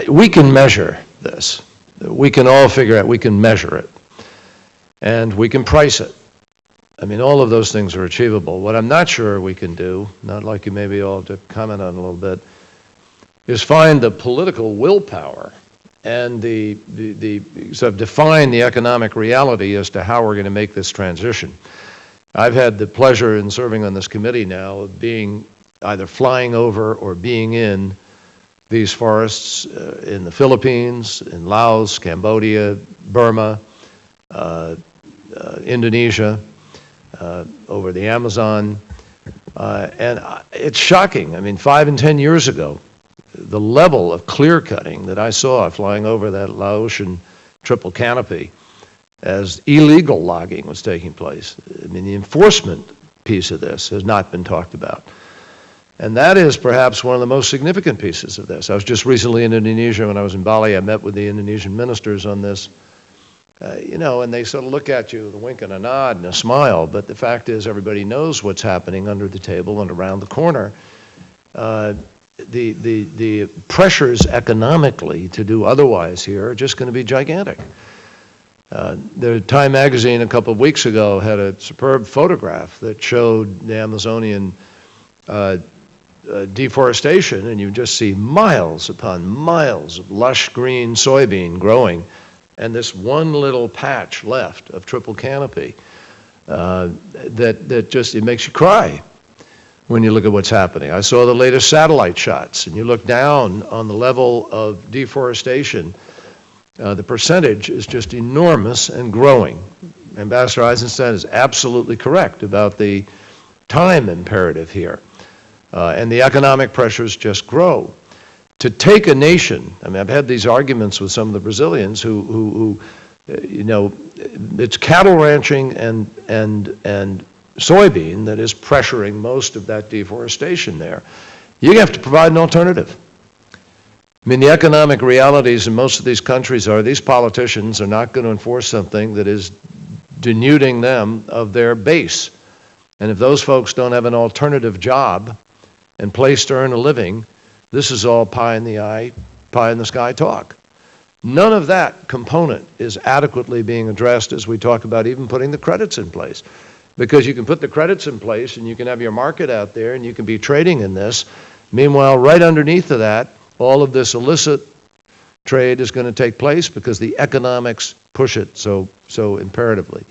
we can measure this. We can all figure out, we can measure it. And we can price it. I mean, all of those things are achievable. What I'm not sure we can do, not like you maybe all to comment on a little bit, is find the political willpower and the sort of define the economic reality as to how we're going to make this transition. I've had the pleasure in serving on this committee now of being either flying over or being in these forests in the Philippines, in Laos, Cambodia, Burma, Indonesia, over the Amazon, and it's shocking. I mean, 5 and 10 years ago, the level of clear cutting that I saw flying over that Laotian triple canopy as illegal logging was taking place. I mean, the enforcement piece of this has not been talked about. And that is perhaps one of the most significant pieces of this. I was just recently in Indonesia. When I was in Bali, I met with the Indonesian ministers on this. And they sort of look at you with a wink and a nod and a smile, but the fact is everybody knows what's happening under the table and around the corner. The pressures economically to do otherwise here are just going to be gigantic. The Time magazine a couple of weeks ago had a superb photograph that showed the Amazonian deforestation, and you just see miles upon miles of lush green soybean growing, and this one little patch left of triple canopy that just, it makes you cry when you look at what's happening. I saw the latest satellite shots, and you look down on the level of deforestation, the percentage is just enormous and growing. Ambassador Eisenstein is absolutely correct about the time imperative here, and the economic pressures just grow. To take a nation, I mean, I've had these arguments with some of the Brazilians who it's cattle ranching and soybean that is pressuring most of that deforestation there. You have to provide an alternative. I mean, the economic realities in most of these countries are these politicians are not going to enforce something that is denuding them of their base. And if those folks don't have an alternative job and place to earn a living, this is all pie in the eye, pie in the sky talk. None of that component is adequately being addressed as we talk about even putting the credits in place. Because you can put the credits in place and you can have your market out there and you can be trading in this. Meanwhile, right underneath of that, all of this illicit trade is going to take place because the economics push it so imperatively.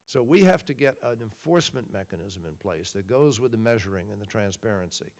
So we have to get an enforcement mechanism in place that goes with the measuring and the transparency.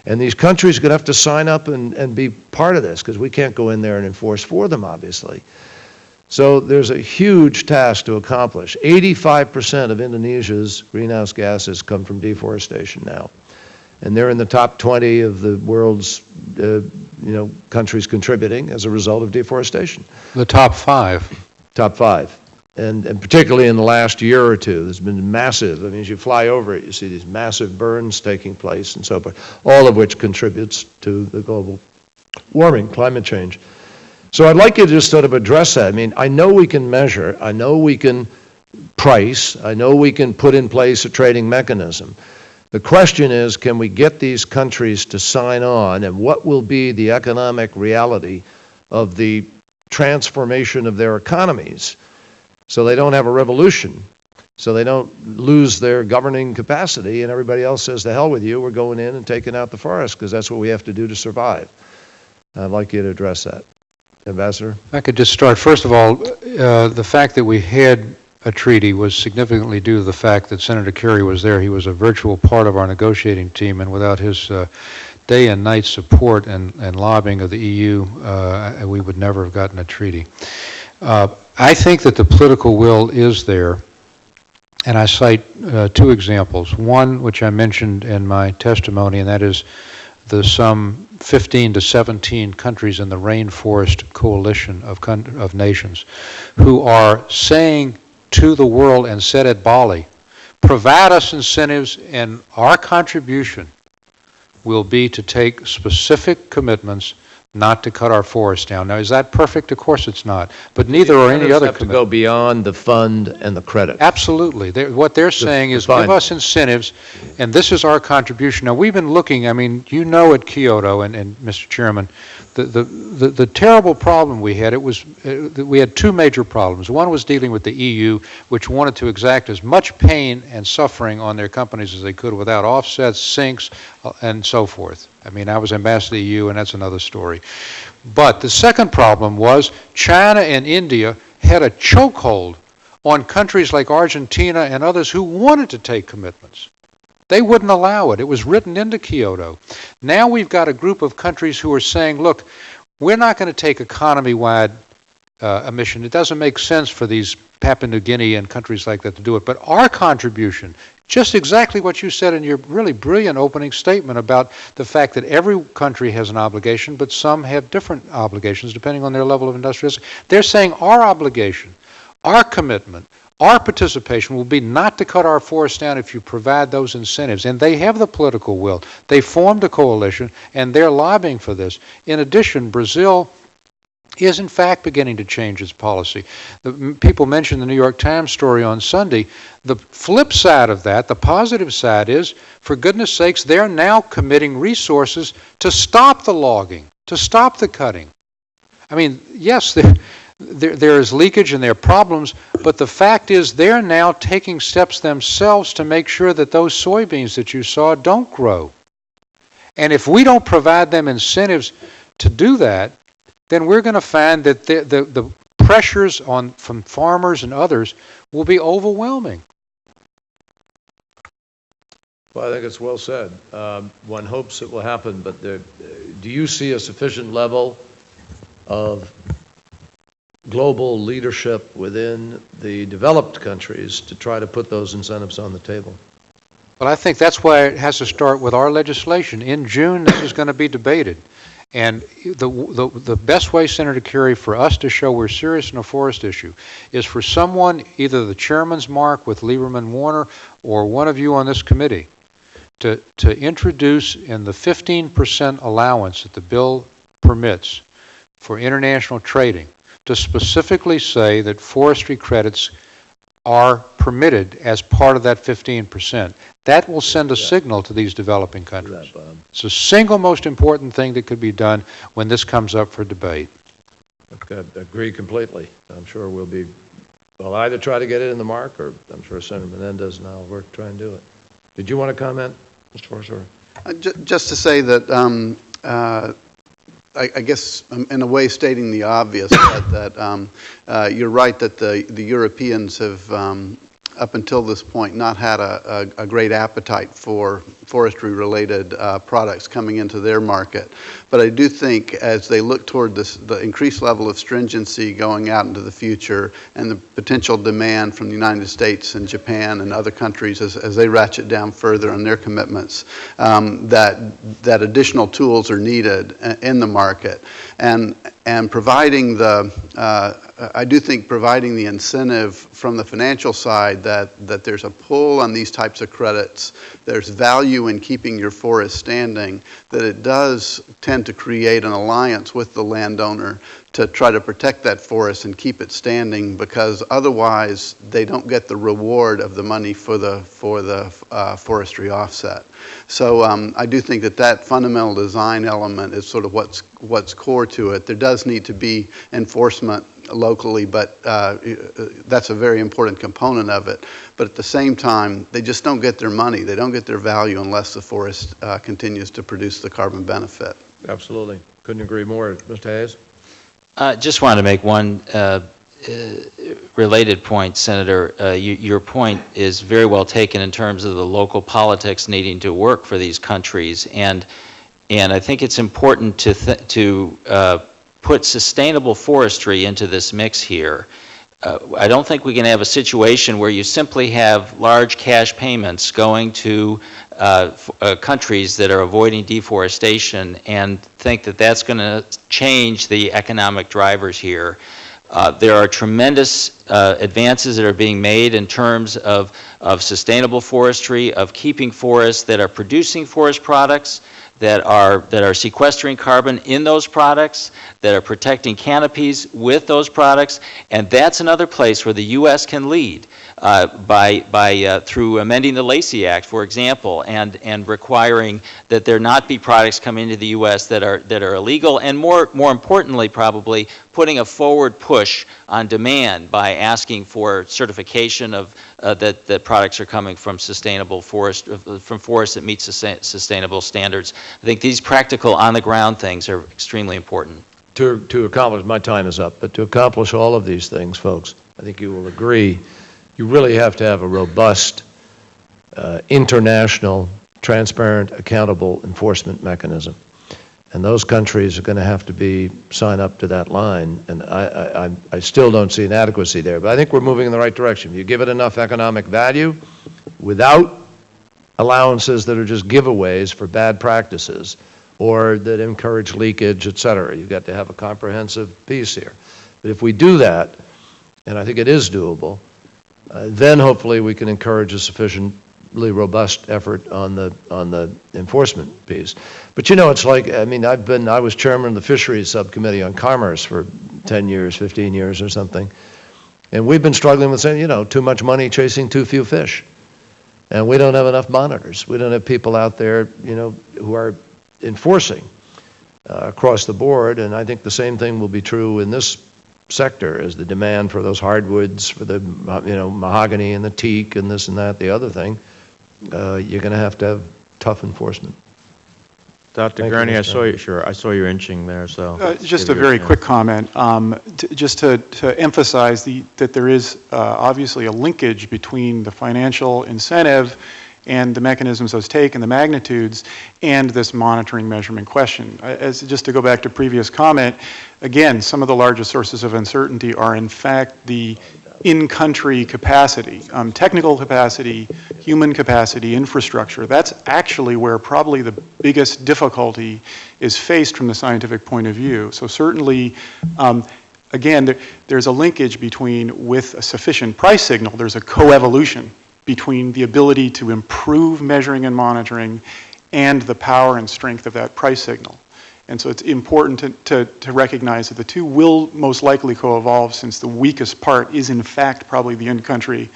And these countries are going to have to sign up and be part of this because we can't go in there and enforce for them, obviously. So there's a huge task to accomplish. 85% of Indonesia's greenhouse gases come from deforestation now. And they're in the top 20 of the world's countries contributing as a result of deforestation. The top 5. Top 5. And particularly in the last year or two, there's been massive, I mean, as you fly over it, you see these massive burns taking place and so forth, all of which contributes to the global warming, climate change. So I'd like you to just sort of address that. I mean, I know we can measure, I know we can price, I know we can put in place a trading mechanism. The question is, can we get these countries to sign on, and what will be the economic reality of the transformation of their economies so they don't have a revolution, so they don't lose their governing capacity and everybody else says, the hell with you, we're going in and taking out the forest because that's what we have to do to survive. I'd like you to address that. Ambassador? I could just start. First of all, the fact that we had a treaty was significantly due to the fact that Senator Kerry was there. He was a virtual part of our negotiating team, and without his day and night support and lobbying of the EU, we would never have gotten a treaty. I think that the political will is there, and I cite 2 examples. One, which I mentioned in my testimony, and that is the some 15 to 17 countries in the Rainforest Coalition of nations who are saying to the world and said at Bali, provide us incentives, and our contribution will be to take specific commitments not to cut our forests down. Now, is that perfect? Of course it's not. But neither are any other have to go beyond the fund and the credit. Absolutely. What they're saying is give us incentives, and this is our contribution. Now, we've been looking, I mean, you know at Kyoto, and Mr. Chairman, the terrible problem we had, we had two major problems. One was dealing with the EU, which wanted to exact as much pain and suffering on their companies as they could without offsets, sinks, and so forth. I mean, I was ambassador to the EU, and that's another story. But the second problem was China and India had a chokehold on countries like Argentina and others who wanted to take commitments. They wouldn't allow it. It was written into Kyoto. Now we've got a group of countries who are saying, look, we're not going to take economy-wide emission. It doesn't make sense for these Papua New Guinea and countries like that to do it. But our contribution, just exactly what you said in your really brilliant opening statement about the fact that every country has an obligation, but some have different obligations depending on their level of industrialization. They're saying our obligation, our commitment, our participation will be not to cut our forests down if you provide those incentives. And they have the political will. They formed a coalition, and they're lobbying for this. In addition, Brazil is in fact beginning to change its policy. People mentioned the New York Times story on Sunday. The flip side of that, the positive side is, for goodness sakes, they're now committing resources to stop the logging, to stop the cutting. I mean, yes, there is leakage and there are problems, but the fact is they're now taking steps themselves to make sure that those soybeans that you saw don't grow. And if we don't provide them incentives to do that, then we're going to find that the pressures from farmers and others will be overwhelming. Well, I think it's well said. One hopes it will happen, but do you see a sufficient level of global leadership within the developed countries to try to put those incentives on the table? Well, I think that's why it has to start with our legislation. In June, this is going to be debated. And the best way, Senator Kerry, for us to show we're serious in a forest issue is for someone, either the chairman's mark with Lieberman Warner or one of you on this committee, to introduce in the 15% allowance that the bill permits for international trading, to specifically say that forestry credits are permitted as part of that 15%. That will send a signal to these developing countries. It's the single most important thing that could be done when this comes up for debate. I agree completely. I'm sure we'll either try to get it in the mark, or I'm sure Senator Menendez and I will work to try and do it. Did you want to comment, Mr. Forrester? Just to say that I guess in a way stating the obvious, that you're right that the Europeans have up until this point not had a great appetite for forestry-related products coming into their market. But I do think as they look toward the increased level of stringency going out into the future and the potential demand from the United States and Japan and other countries as they ratchet down further on their commitments, that additional tools are needed in the market. And providing I do think providing the incentive from the financial side that there's a pull on these types of credits, there's value in keeping your forest standing, that it does tend to create an alliance with the landowner to try to protect that forest and keep it standing, because otherwise they don't get the reward of the money for the forestry offset. So I do think that fundamental design element is sort of what's core to it. There does need to be enforcement locally, but that's a very important component of it. But at the same time, they just don't get their money. They don't get their value unless the forest continues to produce the carbon benefit. Absolutely. Couldn't agree more. Mr. Hayes? Just wanted to make one related point, Senator. Your point is very well taken in terms of the local politics needing to work for these countries, and I think it's important to put sustainable forestry into this mix here. I don't think we can have a situation where you simply have large cash payments going to countries that are avoiding deforestation and think that that's going to change the economic drivers here. There are tremendous advances that are being made in terms of sustainable forestry, of keeping forests that are producing forest products, that are sequestering carbon in those products, that are protecting canopies with those products, and that's another place where the U.S. can lead through amending the Lacey Act, for example, and requiring that there not be products coming into the U.S. that are illegal, and more importantly, probably putting a forward push on demand by asking for certification of that products are coming from sustainable forest, from forests that meet sustainable standards. I think these practical, on-the-ground things are extremely important. To accomplish, my time is up, but to accomplish all of these things, folks, I think you will agree, you really have to have a robust, international, transparent, accountable enforcement mechanism. And those countries are going to have to sign up to that line, and I still don't see an adequacy there, but I think we're moving in the right direction. You give it enough economic value without allowances that are just giveaways for bad practices or that encourage leakage, et cetera. You've got to have a comprehensive piece here. But if we do that, and I think it is doable, then hopefully we can encourage a sufficiently robust effort on the enforcement piece. But you know, it's like, I mean, I was chairman of the Fisheries Subcommittee on Commerce for 10 years, 15 years or something, and we've been struggling with saying, you know, too much money chasing too few fish. And we don't have enough monitors. We don't have people out there, you know, who are enforcing across the board, and I think the same thing will be true in this sector as the demand for those hardwoods, for the, you know, mahogany and the teak and this and that, the other thing, you're going to have tough enforcement. Dr. Gurney, I saw your inching there, so. Just a very quick comment, just to emphasize that there is obviously a linkage between the financial incentive and the mechanisms those take and the magnitudes and this monitoring measurement question. Just to go back to previous comment, again, some of the largest sources of uncertainty are in fact the in-country capacity, technical capacity, human capacity, infrastructure. That's actually where probably the biggest difficulty is faced from the scientific point of view. So certainly, again, there's a linkage between, with a sufficient price signal, there's a coevolution between the ability to improve measuring and monitoring and the power and strength of that price signal. And so it's important to recognize that the two will most likely co-evolve, since the weakest part is in fact probably the in-country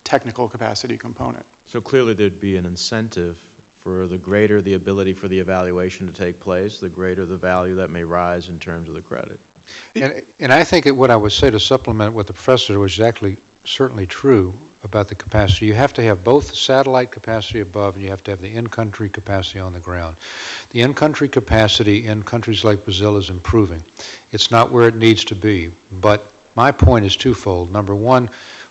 technical capacity component. So clearly there'd be an incentive for the greater the ability for the evaluation to take place, the greater the value that may rise in terms of the credit. And I think what I would say to supplement what the professor was exactly certainly true about the capacity. You have to have both the satellite capacity above and you have to have the in-country capacity on the ground. The in-country capacity in countries like Brazil is improving. It's not where it needs to be, but my point is twofold. Number one,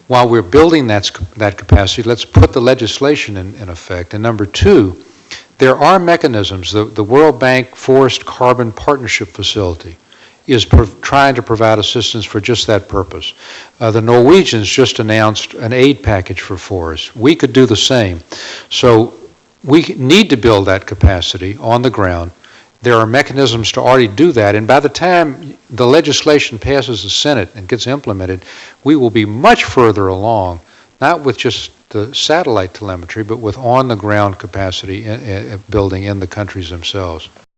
while we're building that capacity, let's put the legislation in effect. And number two, there are mechanisms. The World Bank Forest Carbon Partnership Facility is trying to provide assistance for just that purpose. The Norwegians just announced an aid package for forests. We could do the same. So we need to build that capacity on the ground. There are mechanisms to already do that, and by the time the legislation passes the Senate and gets implemented, we will be much further along, not with just the satellite telemetry, but with on-the-ground capacity building in the countries themselves.